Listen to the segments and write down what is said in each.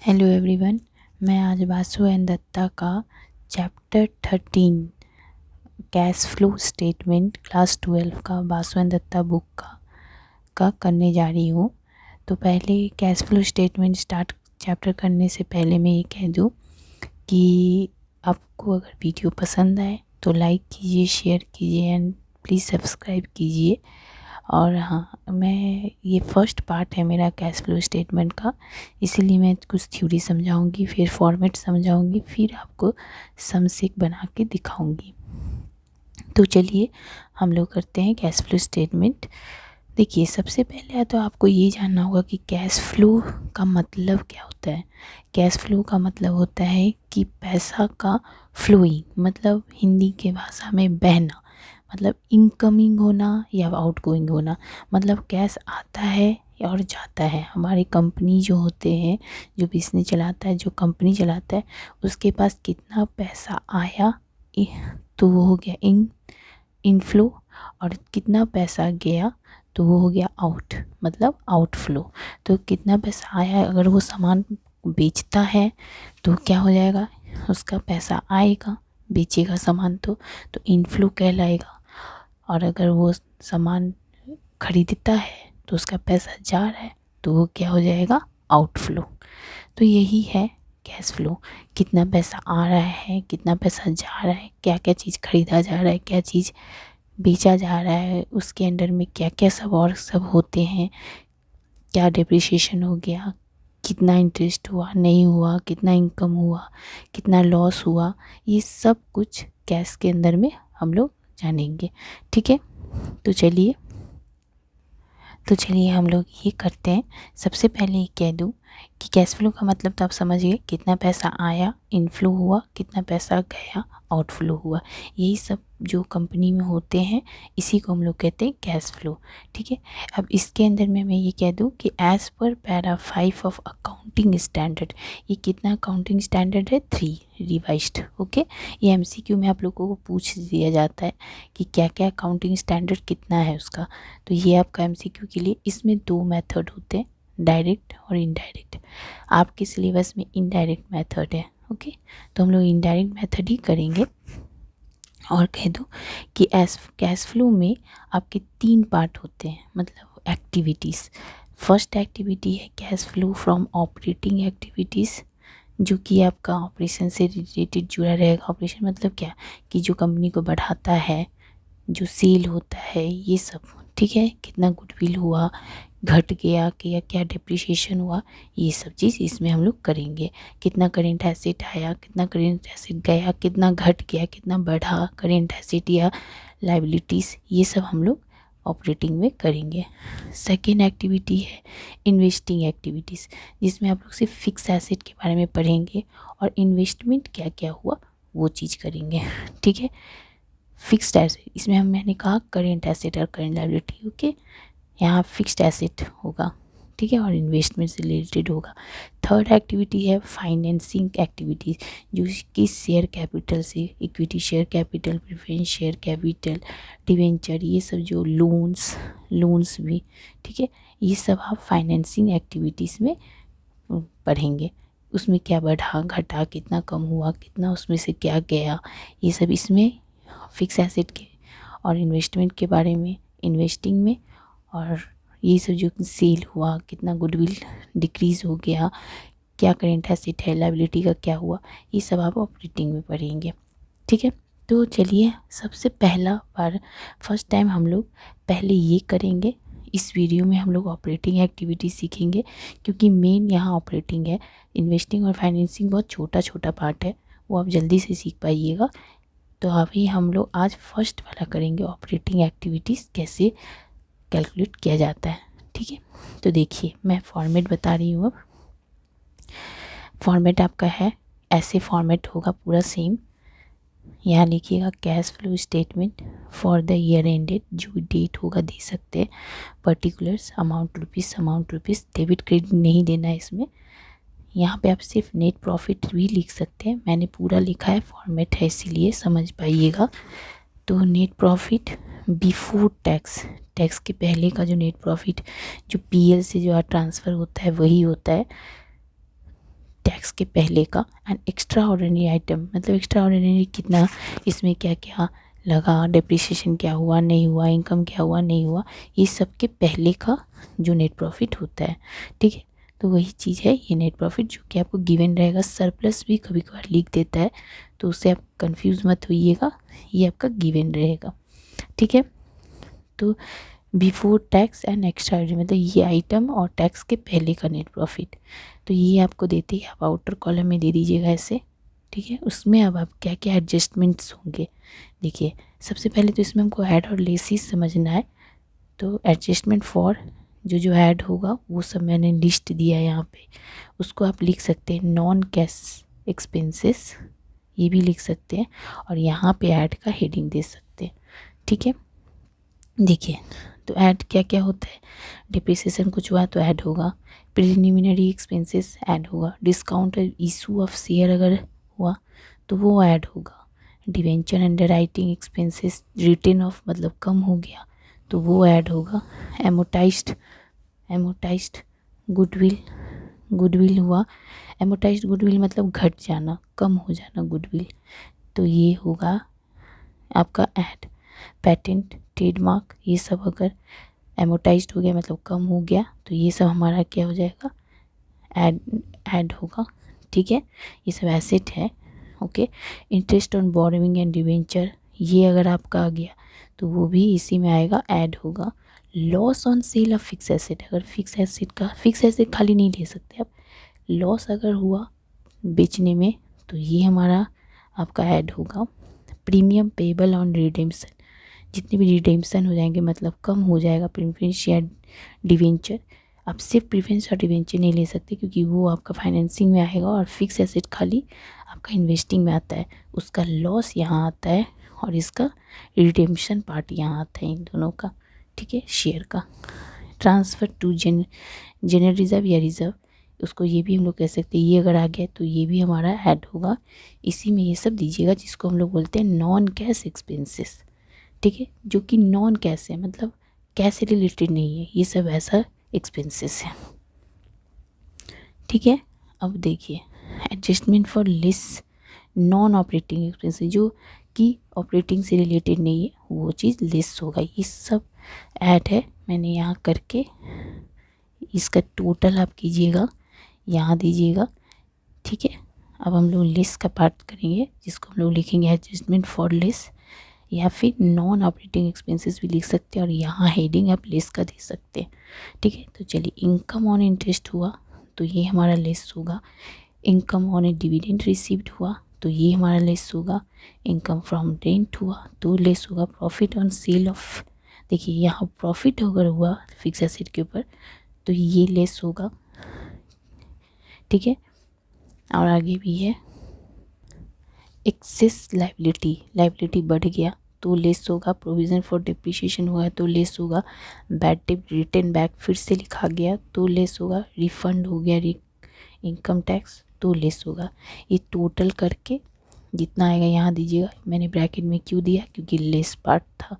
Hello everyone, मैं आज Vasu and Dutta का chapter 13 cash flow statement class 12 का वासु एंड दत्ता बुक का करने जा रही हूँ। तो पहले cash flow statement start chapter करने से पहले मैं ये कह दूँ कि आपको अगर वीडियो पसंद आए तो लाइक कीजिए, शेयर कीजिए एंड प्लीज़ सब्सक्राइब कीजिए। और हाँ, मैं ये फर्स्ट पार्ट है मेरा कैश फ्लो स्टेटमेंट का, इसीलिए मैं कुछ थ्योरी समझाऊंगी, फिर फॉर्मेट समझाऊंगी, फिर आपको समसेक बना के दिखाऊंगी। तो चलिए हम लोग करते हैं कैश फ्लो स्टेटमेंट। देखिए, सबसे पहले तो आपको ये जानना होगा कि कैश फ्लो का मतलब क्या होता है। कैश फ्लो का मतलब होता है कि पैसा का फ्लोइंग, मतलब हिंदी के भाषा में बहना, मतलब इनकमिंग होना या आउटगोइंग होना। मतलब कैश आता है और जाता है। हमारी कंपनी जो होते हैं, जो बिजनेस चलाता है, जो कंपनी चलाता है, उसके पास कितना पैसा आया तो वो हो गया इनफ्लो, और कितना पैसा गया तो वो हो गया आउट, मतलब आउटफ्लो। तो कितना पैसा आया, अगर वो सामान बेचता है तो क्या हो जाएगा, उसका पैसा आएगा, बेचेगा सामान तो इनफ्लो कहलाएगा। और अगर वो सामान खरीदता है तो उसका पैसा जा रहा है तो वो क्या हो जाएगा, आउटफ्लो। तो यही है कैश फ्लो। कितना पैसा आ रहा है, कितना पैसा जा रहा है, क्या क्या चीज़ खरीदा जा रहा है, क्या चीज़ बेचा जा रहा है, उसके अंडर में क्या क्या सब और सब होते हैं, क्या डिप्रिसिएशन हो गया, कितना इंटरेस्ट हुआ, नहीं हुआ, कितना इनकम हुआ, कितना लॉस हुआ, ये सब कुछ कैश के अंदर में हम लोग जानेंगे। ठीक है, तो चलिए हम लोग ये करते हैं। सबसे पहले ये कह दूँ कि कैश फ्लो का मतलब तो आप समझिए, कितना पैसा आया इनफ्लो हुआ, कितना पैसा गया आउटफ्लो हुआ। यही सब जो कंपनी में होते हैं, इसी को हम लोग कहते हैं कैश फ्लो। ठीक है, अब इसके अंदर में मैं ये कह दूँ कि as per para 5 of accounting standard, ये कितना अकाउंटिंग स्टैंडर्ड है, 3 रिवाइज्ड। ओके, ये एमसीक्यू में आप लोगों को पूछ दिया जाता है कि क्या क्या अकाउंटिंग स्टैंडर्ड कितना है उसका। तो ये आपका एमसीक्यू के लिए, इसमें 2 मेथड होते हैं, डायरेक्ट और इनडायरेक्ट। आपके सिलेबस में इनडायरेक्ट मेथड है। ओके, तो हम लोग इनडायरेक्ट मेथड ही करेंगे। और कह दो कि कैश फ्लो में आपके 3 पार्ट होते हैं, मतलब एक्टिविटीज़। फर्स्ट एक्टिविटी है cash flow from operating activities, जो कि आपका ऑपरेशन से रिलेटेड जुड़ा रहेगा। ऑपरेशन मतलब क्या, कि जो कंपनी को बढ़ाता है, जो सेल होता है, ये सब। ठीक है, कितना गुडविल हुआ, घट गया कि या क्या डिप्रिसिएशन हुआ, ये सब चीज़ इसमें हम लोग करेंगे। कितना करेंट एसेट आया, कितना करेंट एसेट गया, कितना घट गया, कितना बढ़ा करेंट एसेट या लाइबिलिटीज़, ये सब हम लोग ऑपरेटिंग में करेंगे। सेकेंड एक्टिविटी है इन्वेस्टिंग एक्टिविटीज़, जिसमें आप लोग सिर्फ फिक्स एसेट के बारे में पढ़ेंगे और इन्वेस्टमेंट क्या क्या हुआ वो चीज़ करेंगे। ठीक है, फिक्स्ड एसेट, इसमें मैंने कहा करेंट एसेट और करेंट लायबिलिटी। ओके, यहाँ फिक्स्ड एसेट होगा। ठीक है, और इन्वेस्टमेंट से रिलेटेड होगा। थर्ड एक्टिविटी है फाइनेंसिंग एक्टिविटीज़, जो कि शेयर कैपिटल से, equity share capital, preference share capital, debenture, ये सब जो लोन्स भी। ठीक है, ये सब आप फाइनेंसिंग एक्टिविटीज़ में पढ़ेंगे। उसमें क्या बढ़ा घटा, कितना कम हुआ, कितना उसमें से क्या गया, ये सब इसमें फिक्स एसेट के और इन्वेस्टमेंट के बारे में, इन्वेस्टिंग में। और ये सब जो सेल हुआ, कितना गुडविल डिक्रीज़ हो गया, क्या करेंट एसेट है, लायबिलिटी का क्या हुआ, ये सब आप ऑपरेटिंग में पढ़ेंगे। ठीक है, तो चलिए सबसे पहला बार फर्स्ट टाइम हम लोग पहले ये करेंगे। इस वीडियो में हम लोग ऑपरेटिंग एक्टिविटी सीखेंगे, क्योंकि मेन यहाँ ऑपरेटिंग है। इन्वेस्टिंग और फाइनेंसिंग बहुत छोटा छोटा पार्ट है, वो आप जल्दी से सीख पाइएगा। तो अभी हम लोग आज फर्स्ट वाला करेंगे, ऑपरेटिंग एक्टिविटीज़ कैसे कैलकुलेट किया जाता है। ठीक है, तो देखिए मैं फॉर्मेट बता रही हूँ। अब फॉर्मेट आपका है, ऐसे फॉर्मेट होगा पूरा सेम। यहाँ लिखिएगा cash flow statement for the year ended, जो डेट होगा दे सकते हैं, particulars, amount rupees, debit credit नहीं देना है इसमें। यहाँ पे आप सिर्फ नेट प्रॉफिट भी लिख सकते हैं, मैंने पूरा लिखा है, फॉर्मेट है इसीलिए समझ पाइएगा। तो net profit before tax, tax के पहले का जो नेट प्रॉफिट, जो पीएल से जो ट्रांसफ़र होता है वही होता है। टैक्स के पहले का। एंड एक्स्ट्रा ऑर्डिनरी आइटम मतलब एक्स्ट्रा ऑर्डिनरी कितना, इसमें क्या क्या लगा, डेप्रिसिएशन क्या हुआ नहीं हुआ, इनकम क्या हुआ नहीं हुआ, ये सब के पहले का जो नेट प्रॉफिट होता है। ठीक है, तो वही चीज़ है ये नेट प्रॉफिट, जो कि आपको गिवन रहेगा। सरप्लस भी कभी कभार लिख देता है, तो उससे आप कंफ्यूज मत होइएगा, ये आपका गिवन रहेगा। ठीक है, तो बिफोर टैक्स एंड एक्स्ट्रा मतलब ये आइटम और टैक्स के पहले का नेट प्रॉफिट, तो ये आपको देते ही आप आउटर कॉलम में दे दीजिएगा ऐसे। ठीक है, उसमें अब आप क्या क्या एडजस्टमेंट्स होंगे, देखिए सबसे पहले तो इसमें हमको ऐड और लेस ही समझना है। तो एडजस्टमेंट फॉर जो ऐड होगा वो सब मैंने लिस्ट दिया है यहाँ पे, उसको आप लिख सकते हैं नॉन कैश एक्सपेंसेस, ये भी लिख सकते हैं, और यहाँ पे ऐड का हेडिंग दे सकते हैं। ठीक है, देखिए तो ऐड क्या क्या होता है, डिप्रिसिएशन कुछ हुआ तो ऐड होगा, प्रिलिमिनरी एक्सपेंसेस ऐड होगा, डिस्काउंट इशू ऑफ शेयर अगर हुआ तो वो ऐड होगा, debenture under writing expenses return of मतलब कम हो गया तो वो ऐड होगा, एमोटाइज्ड गुडविल हुआ, एमोटाइज्ड गुडविल मतलब घट जाना, कम हो जाना गुडविल, तो ये होगा आपका ऐड। पेटेंट ट्रेडमार्क ये सब अगर एमोटाइज्ड हो गया मतलब कम हो गया तो ये सब हमारा क्या हो जाएगा, ऐड होगा। ठीक है, ये सब एसेट है। Okay, interest on borrowing and debenture ये अगर आपका आ गया तो वो भी इसी में आएगा, ऐड होगा। Loss on sale of fix asset, अगर फिक्स एसेट खाली नहीं ले सकते आप, लॉस अगर हुआ बेचने में तो ये हमारा आपका ऐड होगा। प्रीमियम पेबल ऑन रिडेम्पशन, जितने भी रिडेम्पशन हो जाएंगे मतलब कम हो जाएगा प्रेफरेंस या डिवेंचर, आप सिर्फ प्रेफरेंस और डिवेंचर नहीं ले सकते क्योंकि वो आपका फाइनेंसिंग में आएगा और फिक्स एसेट खाली आपका इन्वेस्टिंग में आता है, उसका लॉस यहाँ आता है और इसका रिडेम्पशन पार्ट यहाँ आता है इन दोनों का। ठीक है, शेयर का ट्रांसफ़र टू जनरल रिजर्व या रिजर्व, उसको ये भी हम लोग कह सकते हैं, ये अगर आ गया तो ये भी हमारा ऐड होगा। इसी में ये सब दीजिएगा जिसको हम लोग बोलते हैं नॉन कैश एक्सपेंसेस। ठीक है, जो कि नॉन कैश है मतलब कैश से रिलेटेड नहीं है, ये सब ऐसा एक्सपेंसेस है। ठीक है, अब देखिए adjustment for less non operating expenses, जो कि ऑपरेटिंग से रिलेटेड नहीं है वो चीज़ लेस होगा, ये सब ऐड है। मैंने यहाँ करके इसका टोटल आप कीजिएगा, यहाँ दीजिएगा। ठीक है, अब हम लोग लेस का पार्ट करेंगे जिसको हम लोग लिखेंगे एडजस्टमेंट फॉर लेस, या फिर नॉन ऑपरेटिंग एक्सपेंसेस भी लिख सकते हैं और यहाँ हेडिंग आप लेस का दे सकते हैं। ठीक है, तो चलिए इनकम ऑन इंटरेस्ट हुआ तो ये हमारा लेस होगा, income on A dividend received हुआ तो ये हमारा लेस होगा, इनकम फ्रॉम रेंट हुआ तो लेस होगा, प्रॉफिट ऑन सेल ऑफ, देखिए यहाँ प्रॉफिट अगर हुआ फिक्स एसेट के ऊपर तो ये लेस होगा। ठीक है, और आगे भी है एक्सेस लाइबिलिटी बढ़ गया तो लेस होगा, प्रोविज़न फॉर डिप्रिसिएशन हुआ है तो लेस होगा, बैड डेट रिटर्न बैक फिर से लिखा गया तो लेस होगा, रिफंड हो गया इनकम टैक्स तो लेस होगा। ये टोटल करके जितना आएगा यहाँ दीजिएगा, मैंने ब्रैकेट में क्यों दिया क्योंकि लेस पार्ट था।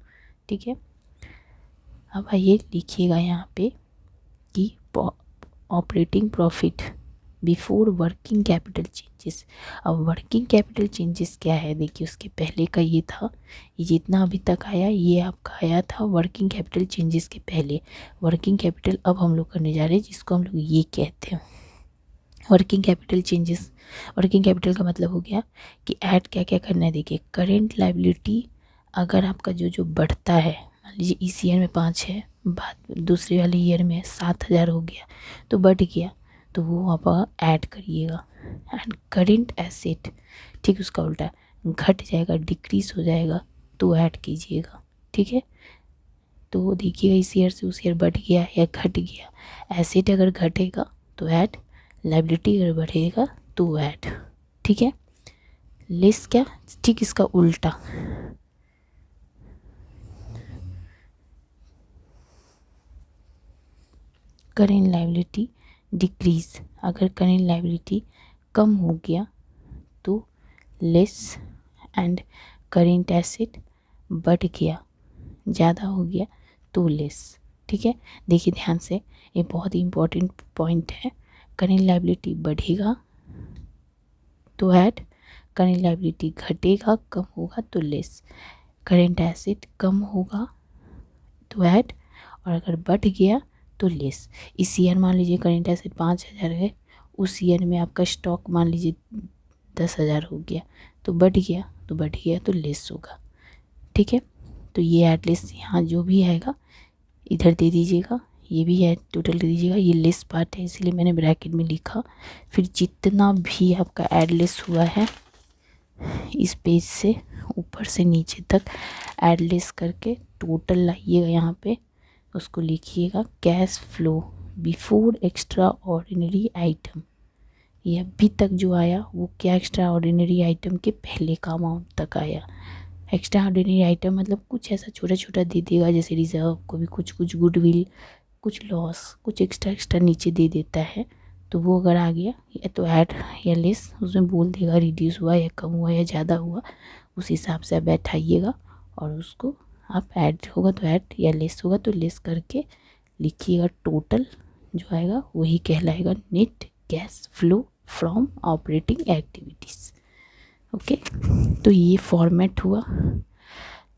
ठीक है, अब आइए लिखिएगा यहाँ पे कि operating profit before working capital changes. अब वर्किंग कैपिटल चेंजेस क्या है, देखिए उसके पहले का ये था, ये जितना अभी तक आया ये आपका आया था वर्किंग कैपिटल चेंजेस के पहले। वर्किंग कैपिटल अब हम लोग करने जा रहे हैं जिसको हम लोग ये कहते हैं working capital changes. Working capital का मतलब हो गया कि ऐड क्या क्या करना है, देखिए करेंट लाइबिलिटी अगर आपका जो बढ़ता है, मान लीजिए इस ईयर में 5 है, बाद दूसरे वाले ईयर में 7,000 हो गया तो बढ़ गया तो वो आप ऐड करिएगा। एंड करेंट एसेट ठीक उसका उल्टा घट जाएगा डिक्रीज हो जाएगा तो ऐड कीजिएगा। ठीक है, तो देखिएगा इस ईयर से उस ईयर बढ़ गया या घट गया, एसेट अगर घटेगा तो ऐड, लाइबिलिटी अगर बढ़ेगा तो ऐड। ठीक है, लेस क्या ठीक इसका उल्टा, करेंट लाइबिलिटी डिक्रीज, अगर करेंट लाइबिलिटी कम हो गया तो लेस, एंड करेंट एसेट बढ़ गया ज़्यादा हो गया तो लेस। ठीक है, देखिए ध्यान से ये बहुत ही इम्पोर्टेंट पॉइंट है, करेंट लाइबिलिटी बढ़ेगा तो ऐड, करेंट लायबिलिटी घटेगा कम होगा तो लेस, करेंट एसेट कम होगा तो ऐड, और अगर बढ़ गया तो लेस। इस ईयर मान लीजिए करेंट एसेट 5,000 है, उस ईयर में आपका स्टॉक मान लीजिए 10,000 हो गया, तो बढ़ गया तो लेस होगा। ठीक है, तो ये ऐड लेस यहाँ जो भी आएगा इधर दे दीजिएगा, ये भी है टोटल दे दीजिएगा, ये लेस पार्ट है इसलिए मैंने ब्रैकेट में लिखा। फिर जितना भी आपका ऐड लेस हुआ है इस पेज से ऊपर से नीचे तक ऐड लेस करके टोटल लाइएगा यहाँ पे, उसको लिखिएगा cash flow before extra ordinary item. ये अभी तक जो आया वो क्या एक्स्ट्रा ऑर्डिनरी आइटम के पहले का अमाउंट तक आया। एक्स्ट्रा ऑर्डिनरी आइटम मतलब कुछ ऐसा छोटा छोटा दे देगा, जैसे रिजर्व को भी कुछ गुडविल, कुछ लॉस, कुछ एक्स्ट्रा नीचे दे देता है, तो वो अगर आ गया या तो ऐड या लेस उसमें बोल देगा रिड्यूस हुआ या कम हुआ या ज़्यादा हुआ, उस हिसाब से आप बैठाइएगा और उसको आप ऐड होगा तो ऐड या लेस होगा तो लेस करके लिखिएगा। टोटल जो आएगा वही कहलाएगा net cash flow from operating activities. Okay, तो ये फॉर्मेट हुआ।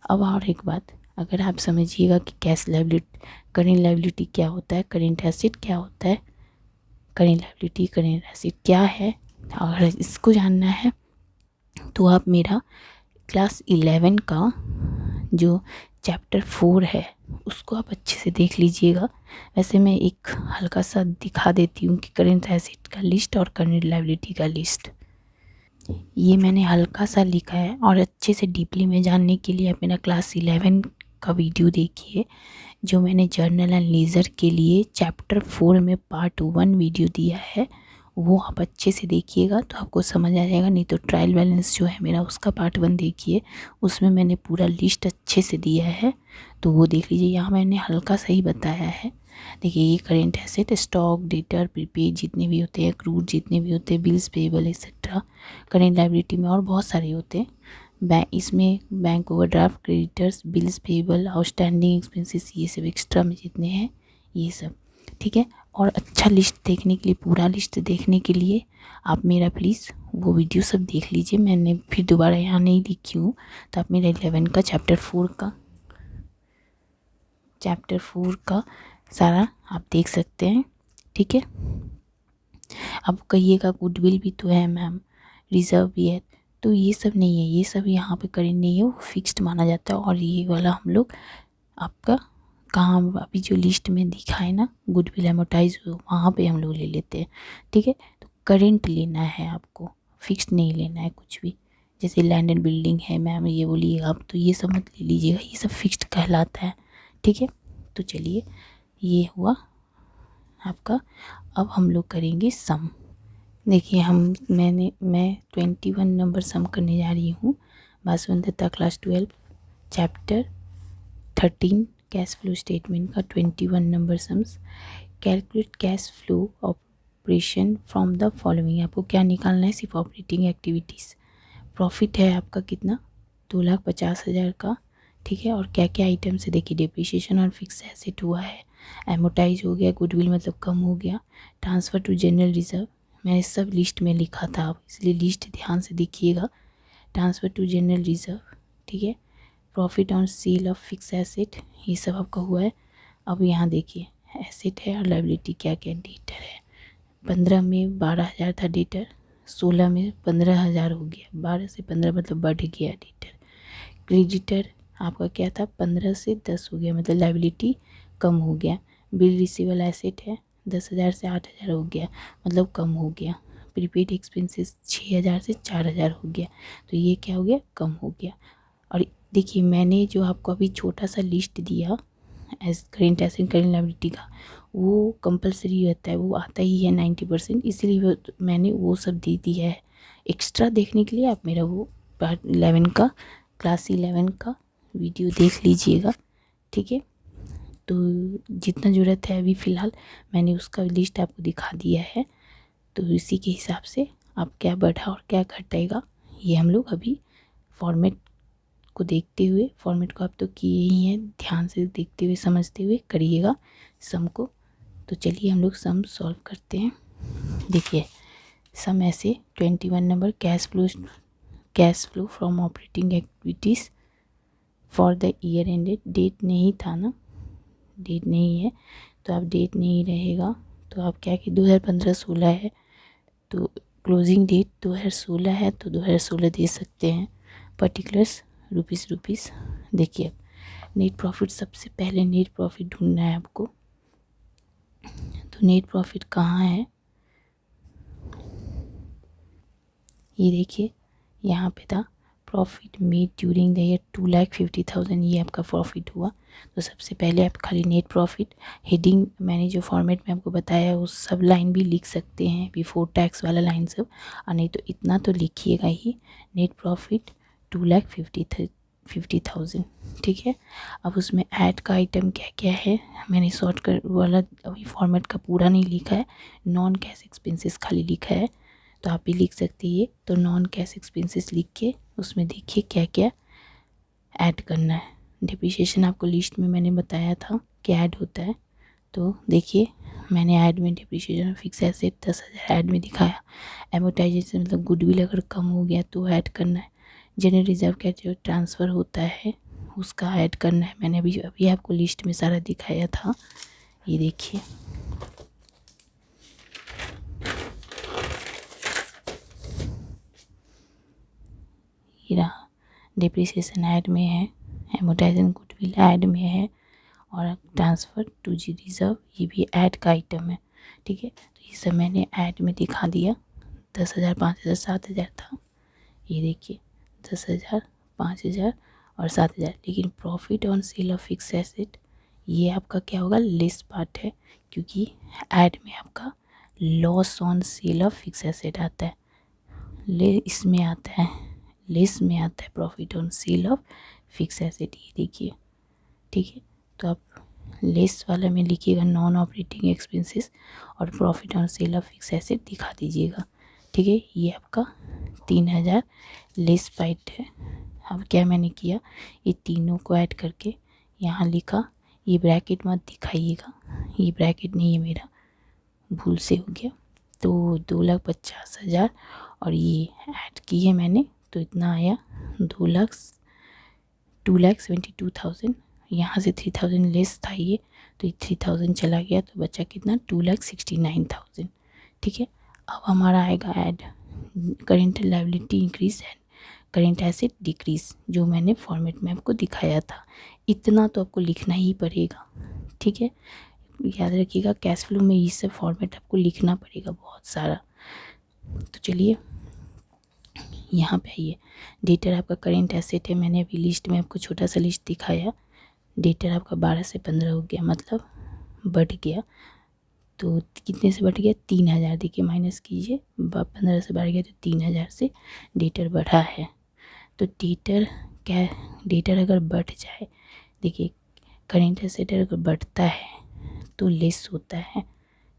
अब और एक बात, अगर आप समझिएगा कि कैश लायबिलिटी, करेंट लायबिलिटी क्या होता है, करेंट एसेट क्या होता है, करेंट लायबिलिटी करेंट एसेट क्या है, अगर इसको जानना है तो आप मेरा क्लास 11 का जो चैप्टर 4 है उसको आप अच्छे से देख लीजिएगा। वैसे मैं एक हल्का सा दिखा देती हूँ कि करेंट एसेट का लिस्ट और करेंट लायबिलिटी का लिस्ट, ये मैंने हल्का सा लिखा है, और अच्छे से डीपली में जानने के लिए आप मेरा क्लास 11 का वीडियो देखिए जो मैंने जर्नल एंड लीजर के लिए चैप्टर 4 में पार्ट 1 वीडियो दिया है, वो आप अच्छे से देखिएगा तो आपको समझ आ जाएगा। नहीं तो ट्रायल बैलेंस जो है मेरा उसका पार्ट 1 देखिए, उसमें मैंने पूरा लिस्ट अच्छे से दिया है, तो वो देख लीजिए। यहाँ मैंने हल्का सा ही बताया है। देखिए ये current asset stock debtor prepaid जितने भी होते हैं, क्रूड जितने भी होते हैं, bills payable etcetera. Current liability में और बहुत सारे होते हैं, इसमें bank overdraft, creditors, bills payable, outstanding expenses, ये सब एक्स्ट्रा में जितने हैं ये सब। ठीक है, और अच्छा लिस्ट देखने के लिए, पूरा लिस्ट देखने के लिए आप मेरा प्लीज़ वो वीडियो सब देख लीजिए। मैंने फिर दोबारा यहाँ नहीं लिखी हूँ, तो आप मेरा 11 का चैप्टर 4 का सारा आप देख सकते हैं। ठीक है, अब कहिएगा गुडविल भी तो है मैम, रिजर्व भी है, तो ये सब नहीं है, ये सब यहाँ पे करेंट नहीं है, वो फिक्स्ड माना जाता है। और ये वाला हम लोग आपका कहाँ अभी जो लिस्ट में दिखा है ना गुडविल एमोटाइज, वहाँ पे हम लोग ले लेते हैं। ठीक है, तो करेंट लेना है आपको, फिक्स्ड नहीं लेना है कुछ भी। जैसे लैंड एंड बिल्डिंग है मैम ये बोलिएगा आप, तो ये सब मत ले लीजिएगा, ये सब फिक्स्ड कहलाता है। ठीक है, तो चलिए ये हुआ आपका। अब हम लोग करेंगे सम। देखिए मैं 21 नंबर सम करने जा रही हूँ। Basavan Datta class 12 chapter 13 cash flow statement का 21 number sums. Calculate cash flow operation from the following. आपको क्या निकालना है, सिर्फ ऑपरेटिंग एक्टिविटीज़। प्रॉफिट है आपका कितना, 2,50,000 का। ठीक है, और क्या क्या आइटम से देखिए, डिप्रिसिएशन और फिक्स एसेट हुआ है, एमोटाइज हो गया, गुडविल मतलब कम हो गया, ट्रांसफ़र टू जनरल रिजर्व मैंने सब लिस्ट में लिखा था, आप इसलिए लिस्ट ध्यान से देखिएगा। ट्रांसफ़र टू जनरल रिजर्व, ठीक है, profit on sale of fix asset, ये सब आपका हुआ है। अब यहाँ देखिए एसेट है और लायबिलिटी क्या क्या, डेटर है। 15 में 12,000 था डेटर, 16 में 15,000 हो गया, 12 से 15 मतलब बढ़ गया डेटर। क्रेडिटर आपका क्या था, 15 से 10 हो गया मतलब लायबिलिटी कम हो गया। बिल रिसीवेबल एसेट है, 10,000 से 8,000 हो गया मतलब कम हो गया। प्रीपेड एक्सपेंसेस 6,000 से 4,000 हो गया, तो ये क्या हो गया, कम हो गया। और देखिए मैंने जो आपको अभी छोटा सा लिस्ट दिया as current asset current liability का, वो कंपलसरी रहता है, वो आता ही है 90%, इसीलिए मैंने वो सब दे दिया है। एक्स्ट्रा देखने के लिए आप मेरा वो पार्ट 11 का क्लास 11 का वीडियो देख लीजिएगा। ठीक है, तो जितना ज़रूरत है अभी फ़िलहाल मैंने उसका लिस्ट आपको दिखा दिया है, तो इसी के हिसाब से आप क्या बढ़ा और क्या घटेगा ये हम लोग अभी फॉर्मेट को देखते हुए, फॉर्मेट को आप तो किए ही हैं, ध्यान से देखते हुए समझते हुए करिएगा सम को। तो चलिए हम लोग सम सॉल्व करते हैं। देखिए सम ऐसे 21 number cash flow from operating activities for the year ended. Date नहीं था ना, डेट नहीं है तो आप डेट नहीं रहेगा तो आप क्या कि 2015-16 है तो क्लोजिंग डेट 2016 है तो 2016 दे सकते हैं। Particulars rupees. देखिए अब नेट प्रॉफिट, सबसे पहले नेट प्रॉफिट ढूंढना है आपको। तो नेट प्रॉफिट कहाँ है, ये देखिए यहाँ पे था profit made during the year 2,50,000, ये आपका प्रॉफिट हुआ। तो सबसे पहले आप खाली नेट प्रॉफिट हेडिंग, मैंने जो फॉर्मेट में आपको बताया उस सब लाइन भी लिख सकते हैं, बिफोर टैक्स वाला लाइन सब, और नहीं तो इतना तो लिखिएगा ही, नेट प्रॉफिट 2,50,000। ठीक है, अब उसमें ऐड का आइटम क्या क्या है, मैंने शॉर्टकट वाला अभी फॉर्मेट का पूरा नहीं लिखा है, नॉन कैश एक्सपेंसेस खाली लिखा है, तो आप भी लिख सकते हैं। तो नॉन कैश एक्सपेंसेस लिख के उसमें देखिए क्या क्या ऐड करना है। डिप्रिसिएशन आपको लिस्ट में मैंने बताया था कि ऐड होता है, तो देखिए मैंने ऐड में डिप्रिसिएशन फिक्स एसेट 10,000 ऐड में दिखाया। एमोटाइजेशन मतलब गुडविल अगर कम हो गया तो ऐड करना है। जनरल रिजर्व का जो ट्रांसफ़र होता है उसका ऐड करना है, मैंने अभी आपको लिस्ट में सारा दिखाया था, ये देखिए। ये रहा, डिप्रिसिएशन ऐड में है, एमोटाइजेशन गुडविल ऐड में है, और ट्रांसफ़र टू जी रिजर्व ये भी ऐड का आइटम है। ठीक है, तो ये सब मैंने ऐड में दिखा दिया। 10,000, 5,000, 7,000 था, ये देखिए 10,000, 5,000 और 7,000। लेकिन profit on sale of fix asset ये आपका क्या होगा, लेस पार्ट है, क्योंकि ऐड में आपका loss on sale of fix asset आता है, इसमें आता है, लेस में आता है profit on sale of fix asset, ये देखिए। ठीक है, तो आप लेस वाला में लिखिएगा नॉन ऑपरेटिंग एक्सपेंसेस और profit on sale of fix asset दिखा दीजिएगा। ठीक है, ये आपका 3,000 लेस पाइट है। अब क्या मैंने किया, ये तीनों को ऐड करके यहाँ लिखा, ये ब्रैकेट मत दिखाइएगा, ये ब्रैकेट नहीं है मेरा, भूल से हो गया। तो 2,50,000 और ये ऐड की है मैंने तो इतना आया 2,72,000। यहाँ से 3,000 लेस था ये, तो ये 3,000 चला गया तो बचा कितना, 2,69,000। ठीक है, अब हमारा आएगा add current liability increase and current asset decrease, जो मैंने फॉर्मेट में आपको दिखाया था। इतना तो आपको लिखना ही पड़ेगा। ठीक है, याद रखिएगा कैश फ्लो में ये सब फॉर्मेट आपको लिखना पड़ेगा बहुत सारा। तो चलिए यहाँ पे आइए, डेटर आपका करेंट एसेट है, मैंने अभी लिस्ट में आपको छोटा सा लिस्ट दिखाया। डेटर आपका 12 से 15 हो गया, मतलब बढ़ गया। तो कितने से बढ़ गया, 3,000। देखिए माइनस कीजिए, 15 से बढ़ गया तो 3,000 से डेटर बढ़ा है। तो डेटर क्या, डेटर अगर बढ़ जाए, देखिए करेंट एसेट अगर बढ़ता है तो लेस होता है।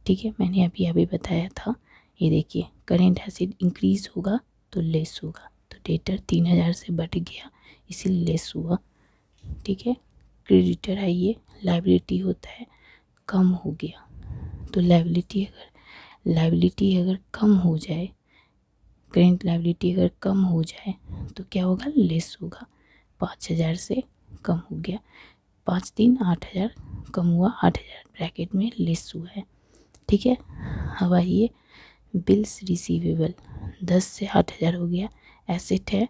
ठीक है, मैंने अभी बताया था, ये देखिए करेंट एसेट इंक्रीज होगा तो लेस होगा, तो डेटर 3,000 से बढ़ गया इसीलिए लेस हुआ। ठीक है, क्रेडिटर है, ये लायबिलिटी होता है, कम हो गया, तो लायबिलिटी अगर कम हो जाए, करेंट लायबिलिटी अगर कम हो जाए तो क्या होगा, लेस होगा। 5,000 से कम हो गया, 5 3 8,000 कम हुआ, 8,000 ब्रैकेट में लेस हुआ है। ठीक है, अब आइए बिल्स रिसीवेबल 10 से 8,000 हो गया, एसेट है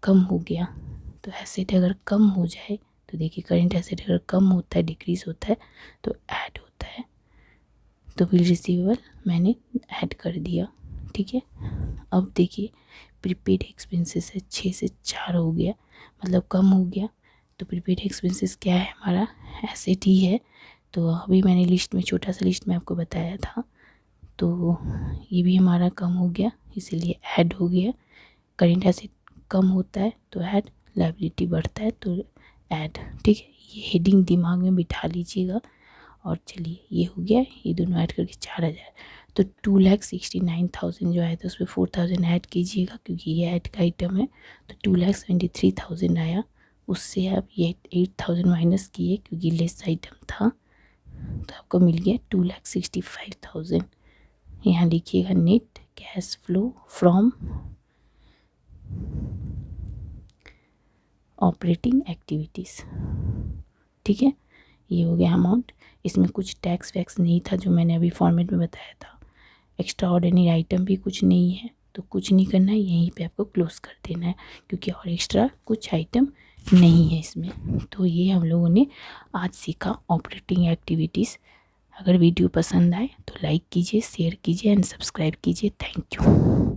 कम हो गया, तो एसेट अगर कम हो जाए तो देखिए करेंट एसेट अगर कम होता है, डिक्रीज होता है तो ऐड होता है, तो बिल रिसीवेबल मैंने ऐड कर दिया। ठीक है, अब देखिए प्रीपेड एक्सपेंसेस है 6 से 4 हो गया, मतलब कम हो गया, तो प्रीपेड एक्सपेंसेस क्या है हमारा, एसेट ही है। तो अभी मैंने लिस्ट में छोटा सा लिस्ट में आपको बताया था, तो ये भी हमारा कम हो गया इसीलिए ऐड हो गया। करेंट एसेट कम होता है तो ऐड, लायबिलिटी बढ़ता है तो ऐड। ठीक है, ये हेडिंग दिमाग में बिठा लीजिएगा। और चलिए ये हो गया, ये दोनों ऐड करके 4,000, तो 2,69,000 जो आया था उसमें 4,000 ऐड कीजिएगा क्योंकि ये ऐड का आइटम है, तो 2,73,000 आया। उससे आप ये 8,000 माइनस किए क्योंकि लेस आइटम था, तो आपको मिल गया 2,65,000। यहाँ लिखिएगा net cash flow from operating activities. ठीक है, ये हो गया अमाउंट। इसमें कुछ टैक्स वैक्स नहीं था जो मैंने अभी फॉर्मेट में बताया था। एक्स्ट्रा ऑर्डिनरी आइटम भी कुछ नहीं है, तो कुछ नहीं करना है, यहीं पे आपको क्लोज कर देना है, क्योंकि और एक्स्ट्रा कुछ आइटम नहीं है इसमें। तो ये हम लोगों ने आज सीखा ऑपरेटिंग एक्टिविटीज़। अगर वीडियो पसंद आए तो लाइक कीजिए, शेयर कीजिए एंड सब्सक्राइब कीजिए। Thank you.